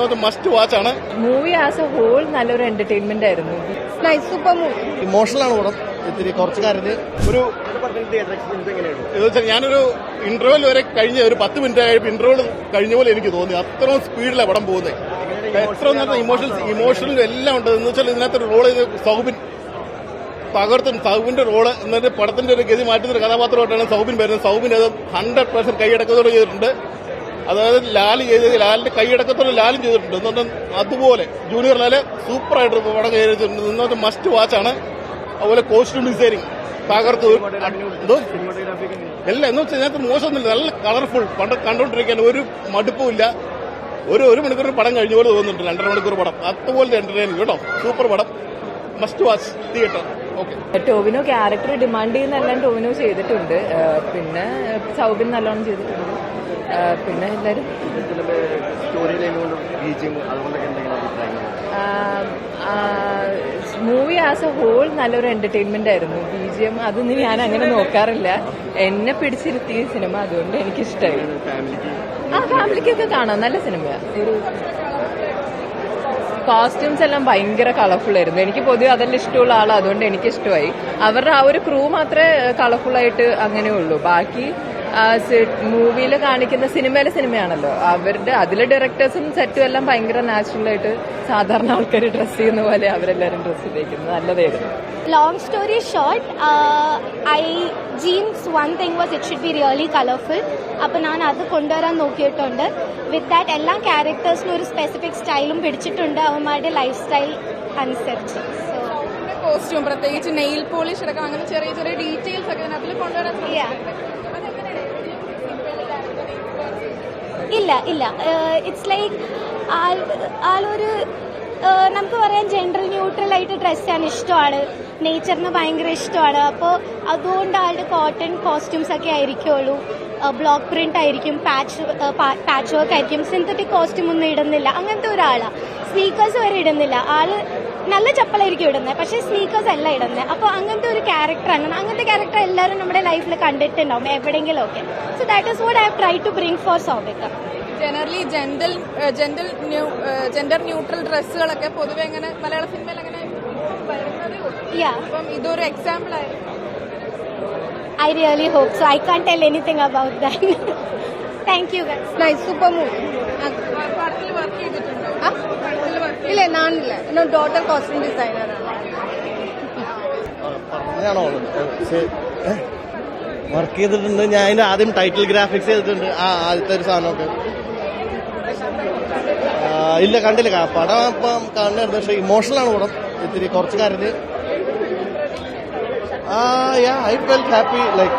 ഇന്നത്തെ must watch ആണ്. Movie as a whole നല്ലൊരു എന്റർടൈൻമെന്റ് ആയിരുന്നു. Super movie. ഇമോഷണൽ ആണ് പടം. ഇത്തിരി കുറച്ച് കാര്യത്തിൽ ഞാനൊരു ഇന്റർവെൽ വരെ കഴിഞ്ഞ ഒരു 10 മിനിറ്റ് ആയപ്പോൾ ഇന്റർവെൽ കഴിഞ്ഞ പോലെ എനിക്ക് തോന്നി. അത്രയും സ്പീഡിലാണ് പടം പോകുന്നത്. എത്ര നേരത്തെ ഇമോഷണൽ എല്ലാം ഉണ്ട്. എന്ന് വെച്ചാൽ ഇതിനകത്ത് റോൾ ചെയ്ത് സൗബിൻ തകർത്തും സൗബിന്റെ റോള് എന്നിട്ട് പടത്തിന്റെ ഒരു ഗതി മാറ്റുന്ന ഒരു കഥാപാത്രമായിട്ടാണ് സൗബിൻ വരുന്നത്. സൗബിൻ അത് 100% കൈയടക്കത്തോടെ ചെയ്തിട്ടുണ്ട്. അതായത് ലാല് ചെയ്തത് ലാലിന്റെ കൈയടക്കത്തോടെ ലാലും ചെയ്തിട്ടുണ്ട്. എന്നുകൊണ്ട് അതുപോലെ ജൂനിയർ ലാല് സൂപ്പറായിട്ട് പടം കൈവരിച്ചിട്ടുണ്ട്. ഇന്നത്തെ മസ്റ്റ് വാച്ചാണ്. അതുപോലെ കോസ്റ്റ്യൂം ഡിസൈനിങ് തകർത്ത് എല്ലാം എന്ന് വെച്ചാൽ ഇതിനകത്ത് മോശമൊന്നുമില്ല. നല്ല കളർഫുൾ പണ്ട് കണ്ടോണ്ടിരിക്കാൻ ഒരു മടുപ്പുമില്ല. ഒരു മണിക്കൂർ പടം കഴിഞ്ഞ പോലെ തോന്നുന്നുണ്ട്. 2.5 മണിക്കൂർ പടം അതുപോലെ എന്റർടൈനിങ് കേട്ടോ. സൂപ്പർ പടം. Must watch theatre. Okay. Tovino character demand ചെയ്യുന്നെല്ലാം ടോവിനോ ചെയ്തിട്ടുണ്ട്. പിന്നെ സൗബിൻ നല്ലോണം ചെയ്തിട്ടുണ്ട്. പിന്നെ എല്ലാവരും മൂവി ആസ് എ ഹോൾ നല്ലൊരു എന്റർടൈൻമെന്റ് ആയിരുന്നു. BGM അതൊന്നും ഞാൻ അങ്ങനെ നോക്കാറില്ല. എന്നെ പിടിച്ചിരുത്തിയ സിനിമ, അതുകൊണ്ട് എനിക്കിഷ്ടമായി. ഫാമിലിക്കൊക്കെ കാണാം. നല്ല സിനിമയാണ്. ഒരു കോസ്റ്റ്യൂംസ് എല്ലാം ഭയങ്കര കളർഫുൾ ആയിരുന്നു. എനിക്ക് പൊതുവെ അതെല്ലാം ഇഷ്ടമുള്ള ആളാണ്. അതുകൊണ്ട് എനിക്കിഷ്ടമായി. അവരുടെ ആ ഒരു ക്രൂ മാത്രമേ കളർഫുൾ ആയിട്ട് അങ്ങനെ ഉള്ളൂ. ബാക്കി മൂവിയിൽ കാണിക്കുന്ന സിനിമയാണല്ലോ. അവരുടെ അതിലെ ഡയറക്ടേഴ്സും സെറ്റും എല്ലാം ഭയങ്കര നാച്ചുറൽ ആയിട്ട് സാധാരണ ആൾക്കാർ ഡ്രസ് ചെയ്യുന്ന പോലെ അവരെല്ലാവരും ഡ്രസ് ചെയ്തേക്കുന്നത് നല്ലതായിരുന്നു. Long story short, Jeans one thing was it should be really colorful. അപ്പോൾ ഞാൻ അത് കൊണ്ടുവരാൻ നോക്കിയിട്ടുണ്ട്. വിത്ത് ദാറ്റ് എല്ലാ ക്യാരക്ടേഴ്സിനും ഒരു സ്പെസിഫിക് സ്റ്റൈലും പിടിച്ചിട്ടുണ്ട് അവന്മാരുടെ ലൈഫ് സ്റ്റൈൽ അനുസരിച്ച്. കോസ്റ്റ്യൂം പ്രത്യേകിച്ച് നെയിൽ പോളിഷ് അടക്കം അങ്ങനെ ചെറിയ ചെറിയ ഡീറ്റെയിൽസ് ഒക്കെ അതിൽ കൊണ്ടുവരാൻ ഇല്ല ഇറ്റ്സ് ലൈക്ക് ആളൊരു നമുക്ക് പറയാൻ ജെൻഡർ ന്യൂട്രൽ ആയിട്ട് ഡ്രസ് ചെയ്യാൻ ഇഷ്ടമാണ്. നേച്ചറിന് ഭയങ്കര ഇഷ്ടമാണ്. അപ്പോൾ അതുകൊണ്ട് ആളുടെ കോട്ടൺ കോസ്റ്റ്യൂംസ് ഒക്കെ ആയിരിക്കുള്ളൂ. ബ്ലോക്ക് പ്രിന്റ് ആയിരിക്കും, പാച്ച് വർക്ക് ആയിരിക്കും. സിന്തറ്റിക് കോസ്റ്റ്യൂം ഒന്നും ഇടുന്നില്ല. അങ്ങനത്തെ ഒരാളാണ്. സ്നീക്കേഴ്സ് വരെ ഇടുന്നില്ല. ആള് നല്ല ചപ്പലായിരിക്കും ഇടുന്നത്, പക്ഷേ സ്നീക്കേഴ്സ് അല്ല ഇടുന്നത്. അപ്പോൾ അങ്ങനത്തെ ഒരു ക്യാരക്ടറാണ്. അങ്ങനത്തെ ക്യാരക്ടർ എല്ലാവരും നമ്മുടെ ലൈഫിൽ കണ്ടിട്ടുണ്ടാവും എവിടെയെങ്കിലും ഒക്കെ. So that is what I have try to bring for Soubika. Generally gender neutral ഡ്രസ്സുകളൊക്കെ പൊതുവെ അങ്ങനെ മലയാള സിനിമയിൽ അങ്ങനെ അപ്പം ഇതൊരു എക്സാമ്പിൾ ആയിരുന്നു. I really hope so. I can't tell anything about that. Thank you guys. Nice, super movie. പടത്തിൽ വർക്ക് ചെയ്തിട്ടുണ്ടോ? ഇല്ല, ഞാനില്ല. എൻ്റെ ഡോട്ടർ കോസ്റ്റ്യൂം ഡിസൈനറാണ്. വർക്ക് ചെയ്തിട്ടുണ്ട്. ഞാൻ അതിന്റെ ആദ്യം ടൈറ്റിൽ ഗ്രാഫിക്സ് ചെയ്തിട്ടുണ്ട്. ആദ്യത്തെ ഒരു സാധനമൊക്കെ ഇല്ല കണ്ടില്ല. പടം ഇപ്പം കാണുന്നായിരുന്നു. പക്ഷെ ഇമോഷണൽ ആണ് പടം. ഇത്തിരി കുറച്ച് കാര്യത്തിൽ I felt happy, like